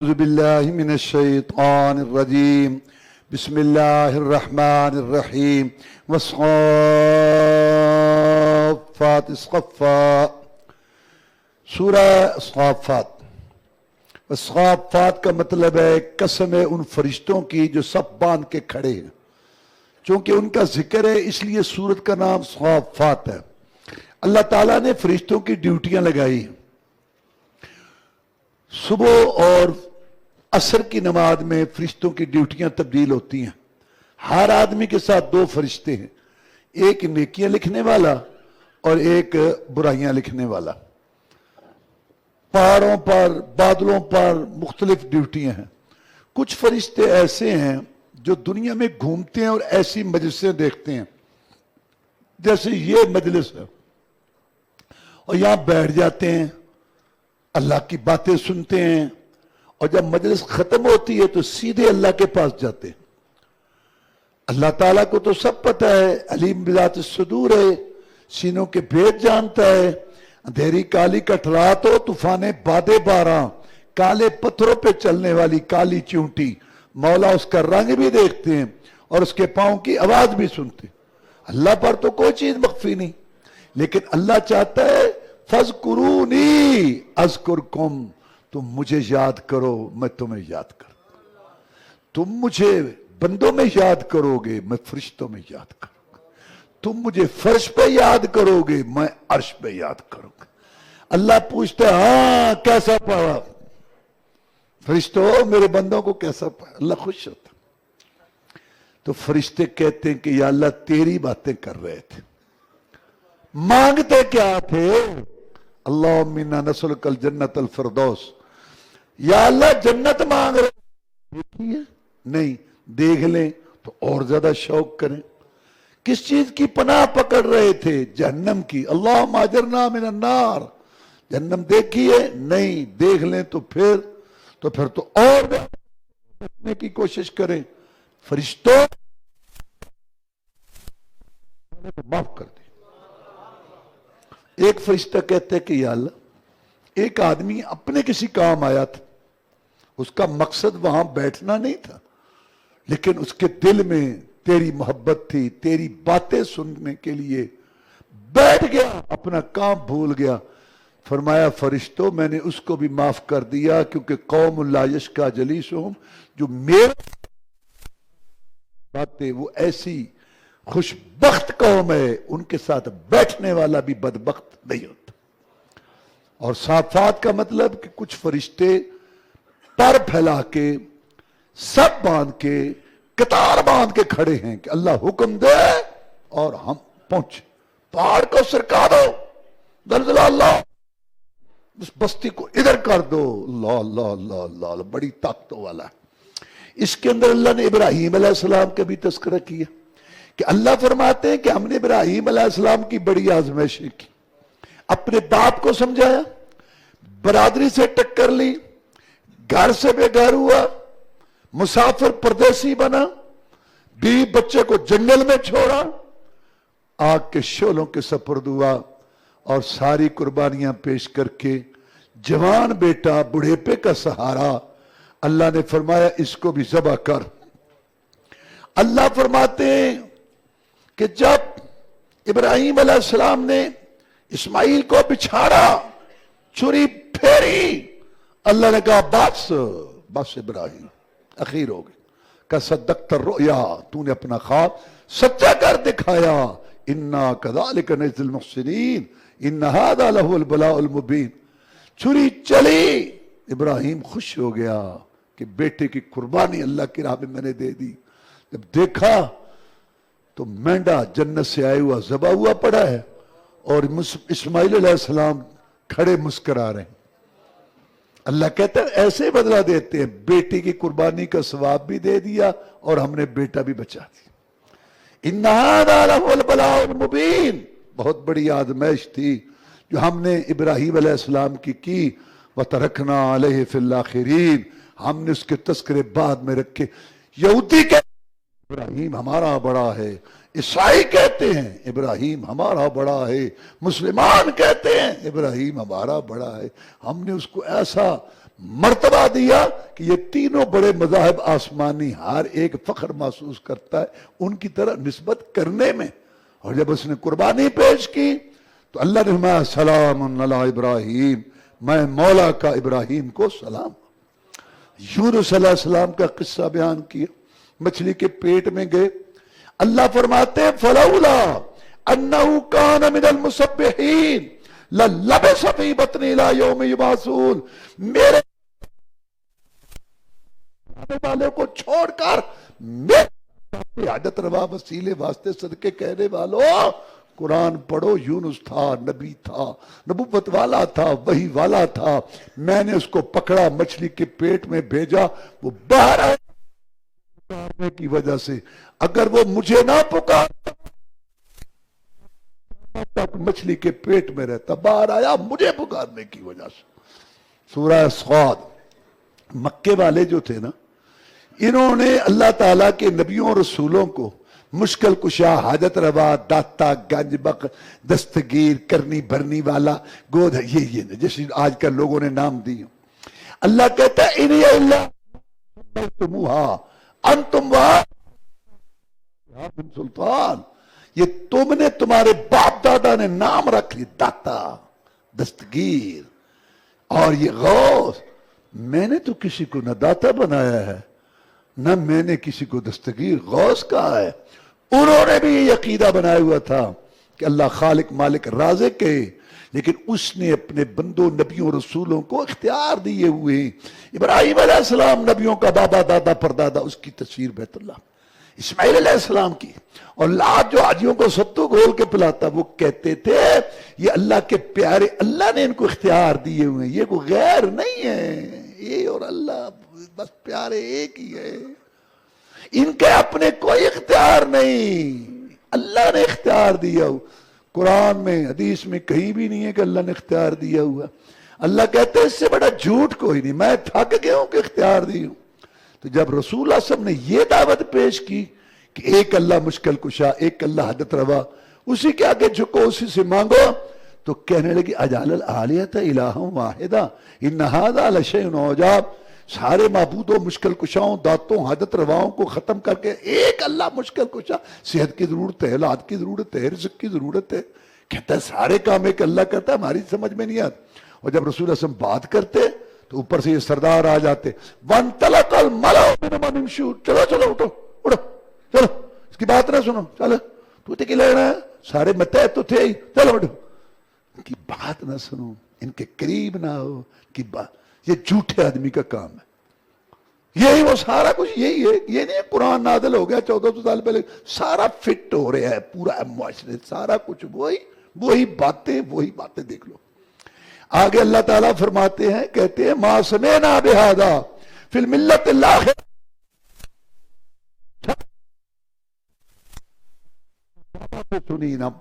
أعوذ بالله من الشيطان الرجيم بسم الله الرحمن الرحيم والصافات صفا سورہ صافات والصافات کا مطلب ہے قسم ہے ان فرشتوں کی جو سب باندھ کے کھڑے ہیں. چونکہ ان کا ذکر ہے اس لیے سورت کا نام صافات ہے. اللہ تعالیٰ نے فرشتوں کی ڈیوٹیاں لگائی. صبح اور عصر کی نماز میں فرشتوں کی ڈیوٹیاں تبدیل ہوتی ہیں. ہر آدمی کے ساتھ دو فرشتے ہیں, ایک نیکیاں لکھنے والا اور ایک برائیاں لکھنے والا. پہاڑوں پر بادلوں پر مختلف ڈیوٹیاں ہیں. کچھ فرشتے ایسے ہیں جو دنیا میں گھومتے ہیں اور ایسی مجلسیں دیکھتے ہیں جیسے یہ مجلس ہے, اور یہاں بیٹھ جاتے ہیں, اللہ کی باتیں سنتے ہیں, اور جب مجلس ختم ہوتی ہے تو سیدھے اللہ کے پاس جاتے ہیں. اللہ تعالیٰ کو تو سب پتہ ہے, علیم بذات الصدور ہے, سینوں کے بھید جانتا ہے. اندھیری کالی کٹرات ہو طوفانے بادے باراں, کالے پتھروں پہ چلنے والی کالی چونٹی, مولا اس کا رنگ بھی دیکھتے ہیں اور اس کے پاؤں کی آواز بھی سنتے ہیں. اللہ پر تو کوئی چیز مخفی نہیں, لیکن اللہ چاہتا ہے فَاذْكُرُونِي أَذْكُرْكُمْ, تم مجھے یاد کرو میں تمہیں یاد کروں. تم مجھے بندوں میں یاد کرو گے میں فرشتوں میں یاد کروں گا. تم مجھے فرش پہ یاد کرو گے میں عرش پہ یاد کروں گا. اللہ پوچھتا ہے ہاں کیسا پڑھا فرشتوں, میرے بندوں کو کیسا پڑھا. اللہ خوش ہوتا. تو فرشتے کہتے ہیں کہ یا اللہ تیری باتیں کر رہے تھے. مانگتے کیا تھے؟ اللہم انا نسألک الجنت الفردوس, یا اللہ جنت مانگ رہے. دیکھی ہے نہیں, دیکھ لیں تو اور زیادہ شوق کریں. کس چیز کی پناہ پکڑ رہے تھے؟ جہنم کی. اللہم اجرنا من النار. جہنم دیکھی ہے نہیں, دیکھ لیں تو پھر اور بچنے کی کوشش کریں. فرشتوں معاف کر دیں. ایک فرشتہ کہتے کہ یا اللہ ایک آدمی اپنے کسی کام آیا تھا, اس کا مقصد وہاں بیٹھنا نہیں تھا, لیکن اس کے دل میں تیری محبت تھی, تیری باتیں سننے کے لیے بیٹھ گیا, اپنا کام بھول گیا. فرمایا فرشتوں میں نے اس کو بھی معاف کر دیا, کیونکہ قوم لا یشکا جلیسہم, جو میرے باتیں وہ ایسی خوشبخت قوم ہے ان کے ساتھ بیٹھنے والا بھی بدبخت نہیں ہوتا. اور صافات کا مطلب کہ کچھ فرشتے پر پھیلا کے سب باندھ کے قطار باندھ کے کھڑے ہیں کہ اللہ حکم دے اور ہم پہنچے. پہاڑ کو سرکا دو, زلزلہ اللہ, اس بستی کو ادھر کر دو. اللہ اللہ اللہ اللہ, بڑی طاقت والا ہے. اس کے اندر اللہ نے ابراہیم علیہ السلام کا بھی تذکرہ کیا کہ اللہ فرماتے ہیں کہ ہم نے ابراہیم علیہ السلام کی بڑی آزمائشیں کی. اپنے باپ کو سمجھایا, برادری سے ٹکر لی, گھر سے بے گھر ہوا, مسافر پردیسی بنا, بیوی بچے کو جنگل میں چھوڑا, آگ کے شعلوں کے سپرد ہوا, اور ساری قربانیاں پیش کر کے جوان بیٹا بڑھیپے کا سہارا. اللہ نے فرمایا اس کو بھی ذبح کر. اللہ فرماتے ہیں کہ جب ابراہیم علیہ السلام نے اسماعیل کو بچھاڑا, چھری پھیری, اللہ نے کہا بس ابراہیم اخیر ہو گئی. کہ صدقت الرؤیا, تو نے اپنا خواب سچا کر دکھایا. انا کذالک نجزی المحسنین ان ھذا لہو البلاء المبین. چھری چلی, ابراہیم خوش ہو گیا کہ بیٹے کی قربانی اللہ کی راہ میں میں نے دے دی. جب دیکھا تو مینڈا جنت سے آئے ہوا ذبح ہوا پڑا ہے, اور اسماعیل علیہ السلام کھڑے مسکرا رہے ہیں. اللہ کہتا ہے ایسے بدلہ دیتے ہیں, بیٹی کی قربانی کا ثواب بھی دے دیا اور ہم نے بیٹا بھی بچا دیا. ان ھذا لہو البلاء المبین, بہت بڑی آزمائش تھی جو ہم نے ابراہیم علیہ السلام کی. وَتَرَكْنَا عَلَيْهِ فِي الْآخِرِينَ, ہم نے اس کے تذکرے بعد میں رکھے. یہودی کہتے ہیں ابراہیم ہمارا بڑا ہے, عیسائی کہتے ہیں ابراہیم ہمارا بڑا ہے, مسلمان کہتے ہیں ابراہیم ہمارا بڑا ہے. ہم نے اس کو ایسا مرتبہ دیا کہ یہ تینوں بڑے مذاہب آسمانی ہر ایک فخر محسوس کرتا ہے ان کی طرح نسبت کرنے میں. اور جب اس نے قربانی پیش کی تو اللہ نے فرمایا سلام علی ابراہیم، میں مولا کا ابراہیم کو سلام. یونس علیہ السلام کا قصہ بیان کیا، مچھلی کے پیٹ میں گئے. اللہ فرماتے ہیں فلولا انہ کان من المسبحین للبث فی بطنہ الی یوم یبعثون. میرے والے کو چھوڑ کر میرے حاجت روا وسیلے واسطے صدقے کہنے والوں قرآن پڑھو. یونس تھا، نبی تھا، نبوت والا تھا، وحی والا تھا. میں نے اس کو پکڑا، مچھلی کے پیٹ میں بھیجا، وہ باہر آیا پکارنے کی وجہ سے. اگر وہ مجھے نہ پکارتا تک مچھلی کے پیٹ میں رہتا، باہر آیا مجھے پکارنے کی وجہ سے. سورہ صاد. مکے والے جو تھے نا، انہوں نے اللہ تعالیٰ کے نبیوں اور رسولوں کو مشکل کشا، حاجت روا، داتا، گنج بخش، دستگیر، کرنی بھرنی والا، گود، یہ جیسے آج کل لوگوں نے نام دی. اللہ کہتا ہے انہی اللہ تمہا انتم وہاں من سلطان. یہ تم نے، تمہارے باپ دادا نے نام رکھ لی، داتا، دستگیر اور یہ غوث. میں نے تو کسی کو نہ داتا بنایا ہے، نہ میں نے کسی کو دستگیر غوث کہا ہے. انہوں نے بھی یہ عقیدہ بنایا ہوا تھا کہ اللہ خالق مالک رازق ہے، لیکن اس نے اپنے بندوں نبیوں رسولوں کو اختیار دیے ہوئے ہیں. ابراہیم علیہ السلام نبیوں کا بابا دادا پردادا، اس کی تصویر بیت اللہ. اسماعیل علیہ السلام کی، اور لات جو حاجیوں کو ستو گھول کے پلاتا، وہ کہتے تھے یہ اللہ کے پیارے، اللہ نے ان کو اختیار دیے ہوئے ہیں، یہ کوئی غیر نہیں ہے، یہ اور اللہ بس پیارے ایک ہی ہے، ان کے اپنے کوئی اختیار نہیں، اللہ نے اختیار دیا ہو. قرآن میں حدیث میں کہیں بھی نہیں ہے کہ اللہ نے اختیار دیا ہوا. اللہ کہتے ہیں اس سے بڑا جھوٹ کوئی نہیں، میں تھک گیا ہوں کہ اختیار دی ہوں. تو جب رسول اللہ صلی اللہ علیہ وسلم نے یہ دعوت پیش کی کہ ایک اللہ مشکل کشا، ایک اللہ حاجت روا، اسی کے آگے جھکو، اسی سے مانگو، تو کہنے لگی اجعل الآلہۃ الہا واحدا ان ھذا لشیء عجاب. سارے معبودوں، مشکل کشاؤں، داتوں، حاجت رواؤں کو ختم کر کے ایک اللہ مشکل کشا. صحت کی ضرورت ہے، اولاد کی ضرورت ہے، رزق کی ضرورت ہے، کہتا ہے سارے کام ایک اللہ کرتا ہے، ہماری سمجھ میں نہیں آتا. اور جب رسول اللہ صلی اللہ علیہ وسلم بات کرتے تو اوپر سے یہ سردار آ جاتے، وانطلق الملأ منهم ان امشوا، چلو چلو اٹھو اٹھو چلو، اس کی بات نہ سنو، چلو تو تے کی لینا ہے، سارے متحد تو تھے ہی، چلو اٹھو. ان کی بات نہ سنو، ان کے قریب نہ ہو، ان کی بات، یہ جھوٹے آدمی کا کام ہے. یہی وہ سارا کچھ یہی ہے. یہ نہیں قرآن نازل ہو گیا 1400 سال پہلے، سارا فٹ ہو رہا ہے پورا معاشرے، سارا کچھ وہی باتیں دیکھ لو. آگے اللہ تعالیٰ فرماتے ہیں، کہتے ہیں ما سمعنا بہذا فی الملت الاخرہ.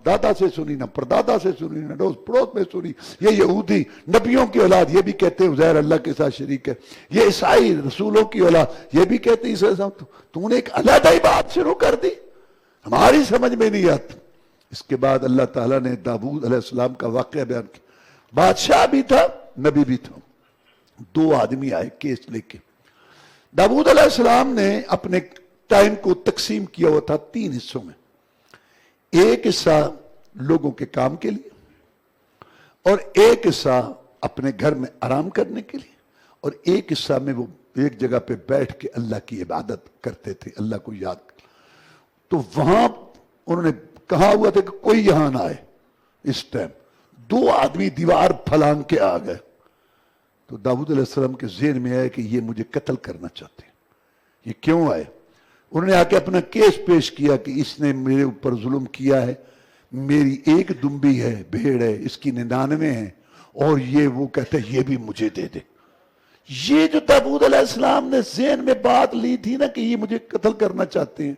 دادا سے سنی نہ پردادا سے سنی نہ ڈوس پڑوس میں سنی. یہ یہودی نبیوں کی اولاد یہ بھی کہتے ہیں عزیر اللہ کے ساتھ شریک ہے. یہ عیسائی رسولوں کی اولاد یہ بھی کہتے ہیں عیسیٰ صاحب تو نے ایک علیحدہ ہی بات شروع کر دی، ہماری سمجھ میں نہیں آتی. اس کے بعد اللہ تعالیٰ نے داؤد علیہ السلام کا واقعہ بیان کیا. بادشاہ بھی تھا، نبی بھی تھا. دو آدمی آئے کیس لے کے. داؤد علیہ السلام نے اپنے ٹائم کو تقسیم کیا ہوا تھا 3 حصوں میں. ایک حصہ لوگوں کے کام کے لیے، اور ایک حصہ اپنے گھر میں آرام کرنے کے لیے، اور ایک حصہ میں وہ ایک جگہ پہ بیٹھ کے اللہ کی عبادت کرتے تھے، اللہ کو یاد کر. تو وہاں انہوں نے کہا ہوا تھا کہ کوئی یہاں نہ آئے. اس ٹائم 2 آدمی دیوار پھلانگ کے آ گئے. تو داؤد علیہ السلام کے ذہن میں آیا کہ یہ مجھے قتل کرنا چاہتے ہیں. یہ کیوں آئے؟ انہوں نے آ کے اپنا کیس پیش کیا کہ اس نے میرے اوپر ظلم کیا ہے، میری 1 دمبی ہے، بھیڑ ہے، اس کی 99 ہیں، اور یہ وہ کہتے ہیں یہ بھی مجھے دے دے. یہ جو داؤد علیہ السلام نے ذہن میں بات لی تھی نا کہ یہ مجھے قتل کرنا چاہتے ہیں،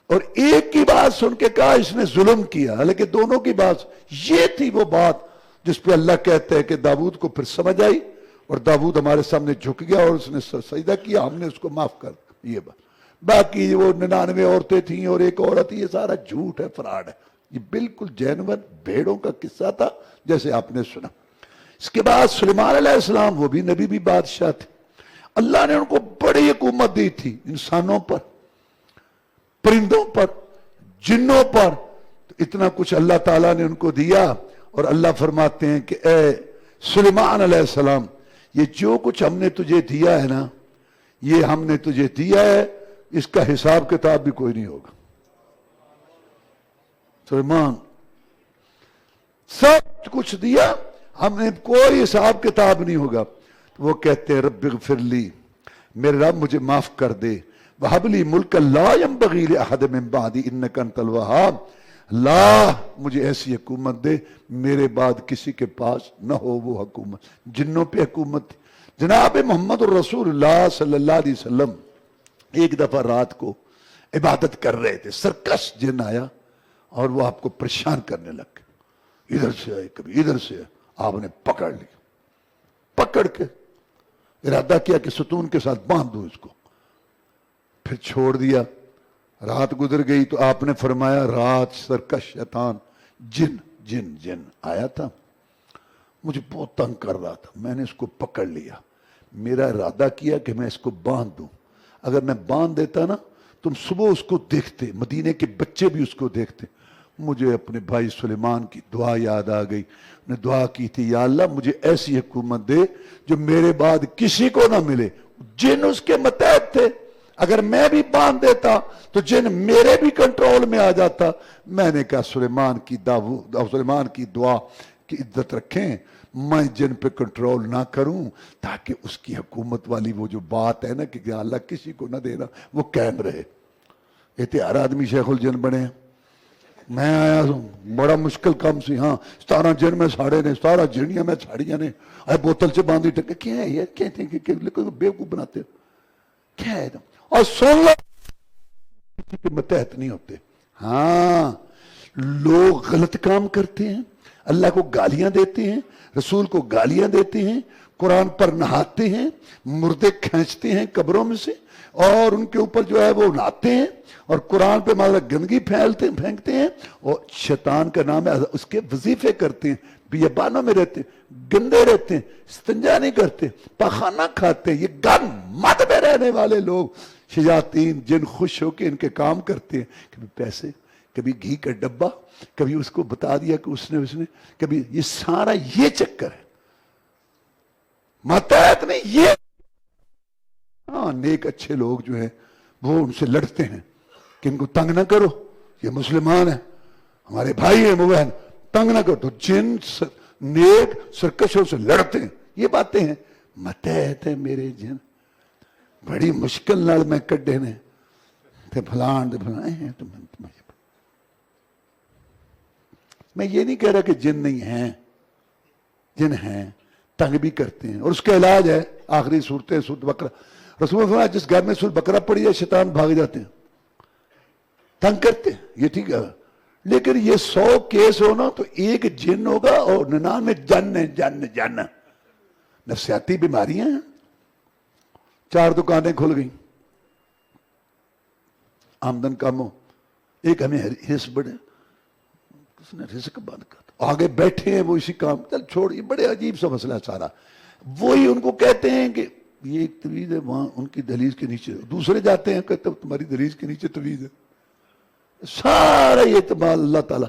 اور ایک کی بات سن کے کہا اس نے ظلم کیا، حالانکہ دونوں کی بات یہ تھی وہ بات جس پہ اللہ کہتے ہیں کہ داؤد کو پھر سمجھ آئی، اور داؤد ہمارے سامنے جھک گیا اور اس نے سجدہ کیا، ہم نے اس کو معاف کر دیا. یہ بات باقی وہ 99 عورتیں تھیں اور ایک عورت، یہ سارا جھوٹ ہے، فراڈ ہے. یہ بالکل جینون بھیڑوں کا قصہ تھا جیسے آپ نے سنا. اس کے بعد سلیمان علیہ السلام، وہ بھی نبی بھی بادشاہ تھے، اللہ نے ان کو بڑی حکومت دی تھی انسانوں پر، پرندوں پر، جنوں پر، تو اتنا کچھ اللہ تعالیٰ نے ان کو دیا، اور اللہ فرماتے ہیں کہ اے سلیمان علیہ السلام، یہ جو کچھ ہم نے تجھے دیا ہے نا، یہ ہم نے تجھے دیا ہے، اس کا حساب کتاب بھی کوئی نہیں ہوگا۔ سلیمان سب کچھ دیا، ہم نے کوئی حساب کتاب نہیں ہوگا۔ وہ کہتے ہیں رب اغفر لی، میرے رب مجھے معاف کر دے، وہب لی ملک لا ينبغی لأحد من بعدی انک انت الوہاب، اللہ مجھے ایسی حکومت دے میرے بعد کسی کے پاس نہ ہو وہ حکومت۔ جنوں پہ حکومت تھی۔ جناب محمد الرسول اللہ صلی اللہ علیہ وسلم ایک دفعہ رات کو عبادت کر رہے تھے، سرکش جن آیا اور وہ آپ کو پریشان کرنے لگ گئے، ادھر سے آئے کبھی ادھر سے آئے، آپ نے پکڑ لیا، پکڑ کے ارادہ کیا کہ ستون کے ساتھ باندھ دو اس کو، پھر چھوڑ دیا۔ رات گزر گئی تو آپ نے فرمایا رات سرکش شیطان جن آیا تھا، مجھے بہت تنگ کر رہا تھا، میں نے اس کو پکڑ لیا، میرا ارادہ کیا کہ میں اس کو باندھ دوں، اگر میں باندھ دیتا نا تم صبح اس کو دیکھتے، مدینے کے بچے بھی اس کو دیکھتے۔ مجھے اپنے بھائی سلیمان کی دعا یاد آ گئی، نے دعا کی تھی یا اللہ مجھے ایسی حکومت دے جو میرے بعد کسی کو نہ ملے۔ جن اس کے متحد تھے، اگر میں بھی باندھ دیتا تو جن میرے بھی کنٹرول میں آ جاتا۔ میں نے کہا سلیمان کی دعا کی عزت رکھیں، میں جن پہ کنٹرول نہ کروں تاکہ اس کی حکومت والی وہ جو بات ہے نا کہ اللہ کسی کو نہ دینا، وہ قائم رہے۔ اتحار آدمی شیخ الجن بنے، میں آیا ہوں بڑا مشکل کام سی، ہاں 17 جن میں ساڑے نے، 17 جنیاں میں ساڑیاں نے، آئے بوتل سے باندھی ٹکے، کیا ہے یہ کہتے ہیں کہ بیوقوف بناتے ہیں، کیا ہے؟ اور سن لو کسی کے متحد نہیں ہوتے۔ ہاں لوگ غلط کام کرتے ہیں، اللہ کو گالیاں دیتے ہیں، رسول کو گالیاں دیتے ہیں، قرآن پر نہاتے ہیں، مردے کھینچتے ہیں قبروں میں سے اور ان کے اوپر جو ہے وہ نہاتے ہیں اور قرآن پہ گندگی پھینکتے ہیں، اور شیطان کا نام ہے، اس کے وظیفے کرتے ہیں، بیابانوں میں رہتے ہیں، گندے رہتے ہیں، استنجا نہیں کرتے، پاخانہ کھاتے ہیں۔ یہ گن مد میں رہنے والے لوگ شیاطین جن خوش ہو کے ان کے کام کرتے ہیں، کبھی پیسے، کبھی گھی کا ڈبہ، کبھی اس کو بتا دیا کہ اس نے کبھی، یہ سارا یہ چکر ہے، متحد نہیں یہ۔ ہاں نیک اچھے لوگ جو ہیں وہ ان سے لڑتے ہیں کہ ان کو تنگ نہ کرو، یہ مسلمان ہیں، ہمارے بھائی ہیں، وہ تنگ نہ کرو، تو جن نیک سرکشوں سے لڑتے ہیں۔ یہ باتیں ہیں، متحد ہے میرے جن، بڑی مشکل نال میں کڈے نے تے پھلان دے پھلائے ہیں۔ تو میں یہ نہیں کہہ رہا کہ جن نہیں ہیں، جن ہیں، تنگ بھی کرتے ہیں، اور اس کا علاج ہے آخری صورتیں، سورۃ بقرہ۔ رسول اللہ فرمایا جس گھر میں سورۃ بقرہ پڑھی ہے شیطان بھاگ جاتے ہیں، تنگ کرتے ہیں، یہ ٹھیک ہے۔ لیکن یہ 100 کیس ہونا تو ایک جن ہوگا اور 99 جن نفسیاتی بیماریاں ہیں۔ 4 دکانیں کھل گئیں، آمدن کم ہو، ایک ہمیں حص بڑھے، اس نے رزق بند کر دیا، آگے بیٹھے ہیں وہ اسی کام، چل چھوڑ، یہ بڑے عجیب سا مسئلہ ہے سارا۔ وہی ان کو کہتے ہیں کہ یہ ایک تویز ہے وہاں ان کی دہلیز کے نیچے، دوسرے جاتے ہیں کہتے ہیں تمہاری دہلیز کے نیچے تویز ہے۔ سارا یہ اعتماد اللہ تعالیٰ۔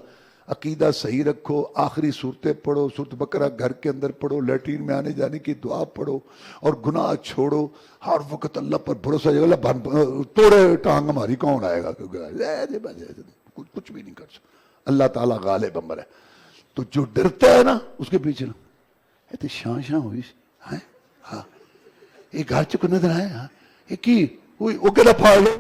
عقیدہ صحیح رکھو، آخری صورتیں پڑھو، سورۃ بقرہ گھر کے اندر پڑھو، لیٹرین میں آنے جانے کی دعا پڑھو اور گناہ چھوڑو، ہر وقت اللہ پر بھروسہ، اللہ توڑے ٹانگ ہماری کون آئے گا، کچھ بھی نہیں کر سکتا، اللہ تعالیٰ غالب امر ہے۔ تو جو ڈرتا ہے نا اس کے پیچھے نا شاں ہوئی، ہاں ایک گھر چکو نظر آئے، ہاں یہ کی ہوئی، وہ کہنا پھاڑ لو۔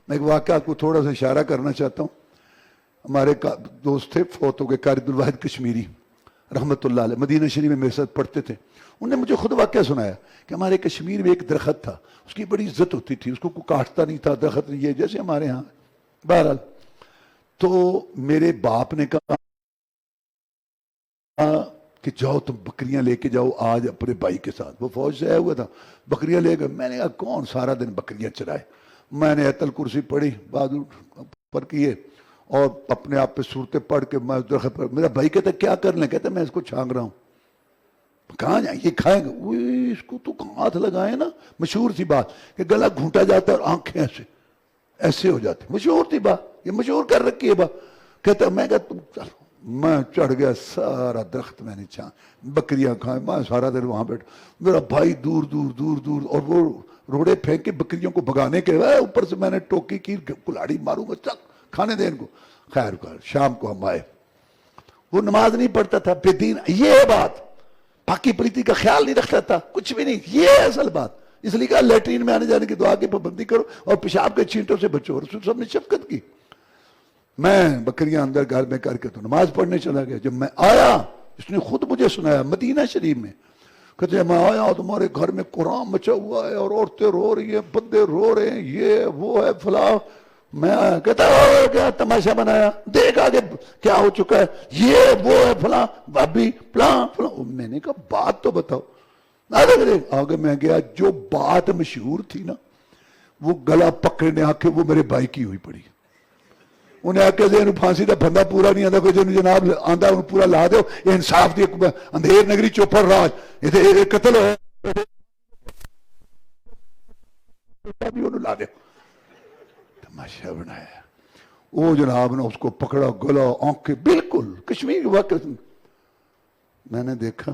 میں ایک واقعہ کو تھوڑا سا اشارہ کرنا چاہتا ہوں۔ ہمارے دوست تھے، فوت ہو گئے، قاری عبدالواحد کشمیری رحمت اللہ علیہ، مدینہ شریف میں میرے ساتھ پڑھتے تھے۔ انہوں نے مجھے خود واقعہ سنایا کہ ہمارے کشمیر میں ایک درخت تھا، اس کی بڑی عزت ہوتی تھی، اس کو کوئی کاٹتا نہیں تھا، درخت نہیں، یہ جیسے ہمارے ہاں۔ بہرحال تو میرے باپ نے کہا کہ جاؤ تم بکریاں لے کے جاؤ آج اپنے بھائی کے ساتھ، وہ فوج سے آیا ہوا تھا، بکریاں لے گئے۔ میں نے کہا کون سارا دن بکریاں چرائے، میں نے ایت الکرسی پڑھی، بازو پر کیے اور اپنے آپ پہ صورتیں پڑھ کے میں درخت پر. میرا بھائی کہتا کیا کر لیں؟ کہتا میں اس کو چھانگ رہا ہوں. کہاں جائیں؟ یہ کھائیں گے. اس کو تو ہاتھ لگائیں نا. مشہور تھی بات کہ گلا گھونٹا جاتا ہے اور آنکھیں ایسے ہو جاتی. مشہور تھی بات, یہ مشہور کر رکھی ہے بات. کہتا میں کہتا تم چلو. میں چڑھ گیا سارا درخت میں نے بکریاں کھائیں. میں سارا دن وہاں بیٹھا. میرا بھائی دور دور دور دور, اور وہ روڑے پھینک کے بکریوں کو بھگانے کے اوپر سے میں نے ٹوکی کی کلاڑی ماروں گا, چل کھانے دے ان کو. خیر شام کو ہم آئے. وہ نماز نہیں پڑھتا تھا, بے دین. یہ ہے بات. پاکی پریتی کا خیال نہیں رکھتا تھا, کچھ بھی نہیں. یہ ہے اصل بات. اس لیے کہا لیٹرین میں آنے جانے کی دعا کی پابندی کرو اور پیشاب کے چھینٹوں سے بچو. رسول صاحب نے شفقت کی. میں بکریاں اندر گھر میں کر کے تو نماز پڑھنے چلا گیا. جب میں آیا, اس نے خود مجھے سنایا مدینہ شریف میں, کہتے ہیں میں آیا تمہارے گھر میں قرآن مچا ہوا ہے اور عورتیں رو رہی ہیں, بندے رو رہے ہیں, یہ وہ ہے فلاں. میں آیا, کہتا ہے کیا تماشا بنایا, دیکھ آگے کیا ہو چکا ہے, یہ وہ ہے فلاں بھابی فلاں فلاں. میں نے کہا بات تو بتاؤ. آگے میں گیا, جو بات مشہور تھی نا, وہ گلا پکڑنے آ کے وہ میرے بھائی کی ہوئی پڑی. انہیں آکے دے پھانسی دا بندہ پورا نہیں آندا, کوئی جناب آندا انہوں پورا لا دو. یہ انصاف دی اندھیر نگری چوپڑ راج, یہ قتل ہے بھی انہوں لا دے. تماشا بنایا. وہ جناب نے اس کو پکڑا, گلا آنکھیں بالکل کشمیر واقع. میں نے دیکھا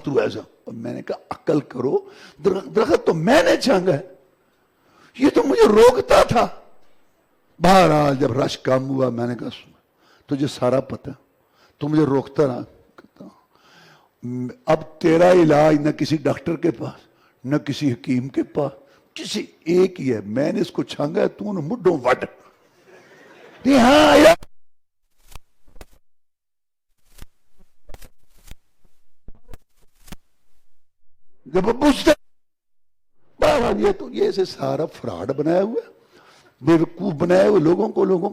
تو ایسا. میں نے کہا عقل کرو, درخت تو میں نے چھانگا ہے, یہ تو مجھے روکتا تھا. بہرحال جب رش کام ہوا میں نے کہا تجھے سارا پتہ, تو مجھے روکتا رہا. اب تیرا علاج نہ کسی ڈاکٹر کے پاس نہ کسی حکیم کے پاس, کسی ایک ہی ہے. میں نے اس کو چھانگا ہے, تو انہوں مڈوں وڈ. ہاں جب پوچھتے بہرحال یہ سے سارا فراڈ بنایا ہوا ہے, بیوقوف بنائے ہوئے لوگوں.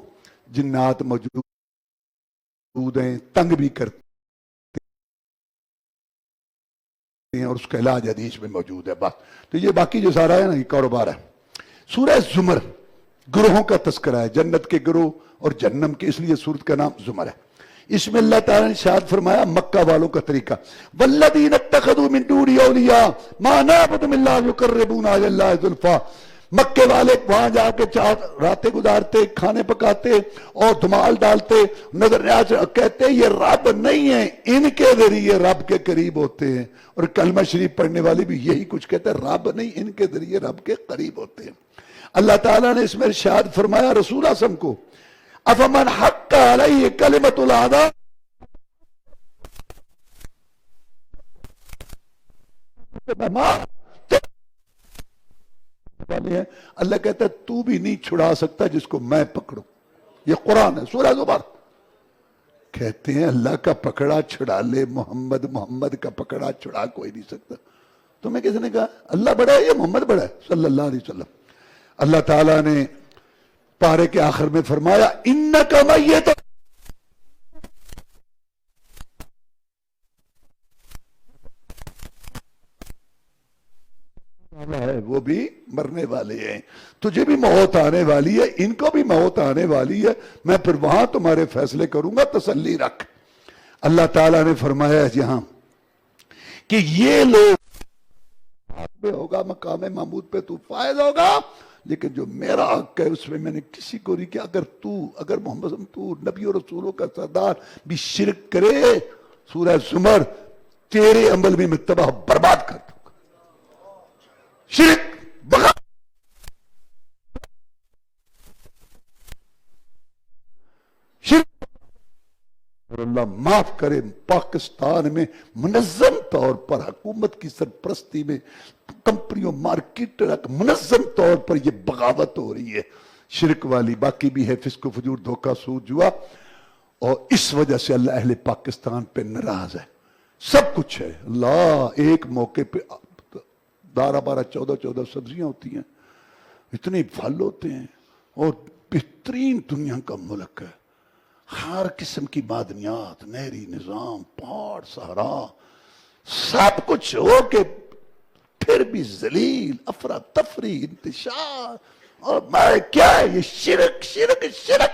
جنات موجود ہیں, تنگ بھی کرتے ہیں, اور اس کا علاج حدیث میں موجود ہے. بات تو یہ باقی جو سارا ہے نا, یہ کاروبار ہے. سورہ زمر گروہوں کا تذکرہ ہے, جنت کے گروہ اور جہنم کے, اس لیے سورت کا نام زمر ہے. اس میں اللہ تعالیٰ نے ارشاد فرمایا مکہ والوں کا طریقہ, والذین اتخذوا من دونہ اولیاء ما نعبدهم الا ليقربونا الى اللہ زلفیٰ. مکے والے وہاں جا کے راتیں گزارتے, کھانے پکاتے اور دھمال ڈالتے, نظر نیاز کہتے یہ رب نہیں ہے, ان کے ذریعے رب کے قریب ہوتے ہیں. اور کلمہ شریف پڑھنے والے بھی یہی کچھ کہتے ہیں, رب نہیں, ان کے ذریعے رب کے قریب ہوتے ہیں. اللہ تعالیٰ نے اس میں ارشاد فرمایا رسول اعظم کو, افمن حق علیہ کلمۃ العذاب والے ہیں. اللہ کہتا ہے تو بھی نہیں چھڑا سکتا جس کو میں پکڑوں. یہ قرآن ہے, سورہ زمر. کہتے ہیں اللہ کا پکڑا چھڑا لے, محمد کا پکڑا چھڑا کوئی نہیں سکتا. تمہیں کس نے کہا اللہ بڑا ہے یا محمد بڑا ہے صلی اللہ علیہ وسلم. اللہ تعالیٰ نے پارے کے آخر میں فرمایا انک میت, وہ بھی مرنے والے ہیں. تجھے بھی موت آنے والی ہے, ان کو بھی موت آنے والی ہے. میں پھر وہاں تمہارے فیصلے کروں گا, تسلی رکھ. اللہ تعالیٰ نے فرمایا یہاں کہ یہ لوگ پہ ہوگا, مقام محمود پہ تو فائز ہوگا, لیکن جو میرا حق ہے اس میں میں نے کسی کو نہیں کیا. اگر محمد تو نبی اور رسولوں کا سردار بھی شرک کرے, سورہ زمر, تیرے عمل میں تباہ برباد کر دوں گا. شرک بغیر شرک, اور اللہ معاف کرے, پاکستان میں منظم طور پر حکومت کی سرپرستی میں کمپنیوں, مارکیٹ, منظم طور پر یہ بغاوت ہو رہی ہے شرک والی. باقی بھی ہے فسق و فجور, دھوکہ, سود, جوا, اور اس وجہ سے اللہ اہل پاکستان پہ ناراض ہے. سب کچھ ہے. اللہ ایک موقع پہ 12 سبزیاں ہوتی ہیں, اتنے پھل ہوتے ہیں, اور بہترین دنیا کا ملک ہے. ہر قسم کی معدنیات, نہری نظام, پہاڑ, صحرا, سب کچھ ہو کے پھر بھی ذلیل, افراتفری, انتشار. اور میں کیا ہے یہ شرک شرک شرک.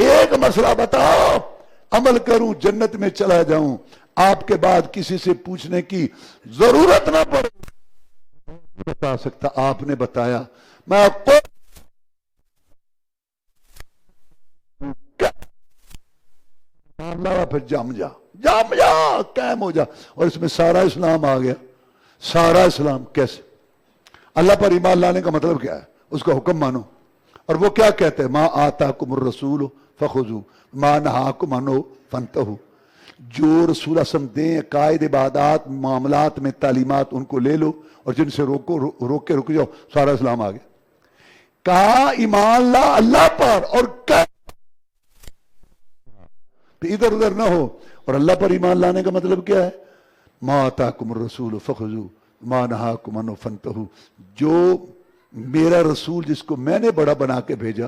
ایک مسئلہ بتاؤ عمل کروں جنت میں چلا جاؤں، آپ کے بعد کسی سے پوچھنے کی ضرورت نہ پڑے، بتا سکتا آپ نے بتایا۔ میں کو پھر جم جا قائم ہو جا، اور اس میں سارا اسلام آ گیا۔ سارا اسلام کیسے؟ اللہ پر ایمان لانے کا مطلب کیا ہے؟ اس کا حکم مانو، اور وہ کیا کہتے ہیں؟ ما آتاکم الرسول فخذوا ما نہاکم عنہ فانتہوا، جو رسول اعظم دیں عقائد، عبادات، معاملات میں تعلیمات، ان کو لے لو، اور جن سے روک کے رک جاؤ۔ سارا اسلام آ گیا۔ کہا ایمان لا اللہ پر، اور ادھر ادھر نہ ہو۔ اور اللہ پر ایمان لانے کا مطلب کیا ہے؟ ما آتاکم الرسول فخذوا ما نہاکم عنہ فانتہوا، جو میرا رسول جس کو میں نے بڑا بنا کے بھیجا،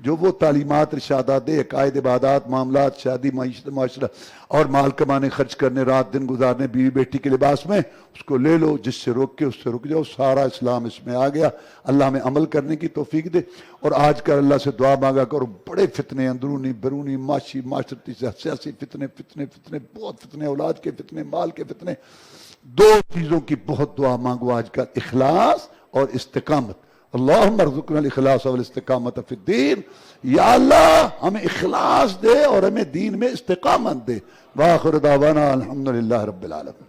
جو وہ تعلیمات ارشادات دے، عقائد، عبادات، معاملات، شادی، معیشت، معاشرہ اور مال کمانے، خرچ کرنے، رات دن گزارنے، بیوی بیٹی کے لباس میں، اس کو لے لو، جس سے روک کے اس سے رک جاؤ۔ سارا اسلام اس میں آ گیا۔ اللہ میں عمل کرنے کی توفیق دے۔ اور آج کل اللہ سے دعا مانگا کرو، بڑے فتنے، اندرونی بیرونی، معاشی، معاشرتی، سیاسی فتنے، بہت فتنے، اولاد کے فتنے، مال کے فتنے۔ دو چیزوں کی بہت دعا مانگو آج کل، اخلاص اور استقامت۔ اللہم ارزقنا الاخلاص والاستقامت فی الدین، یا اللہ ہمیں اخلاص دے اور ہمیں دین میں استقامت دے۔ وآخر دعوانا الحمدللہ رب العالمین۔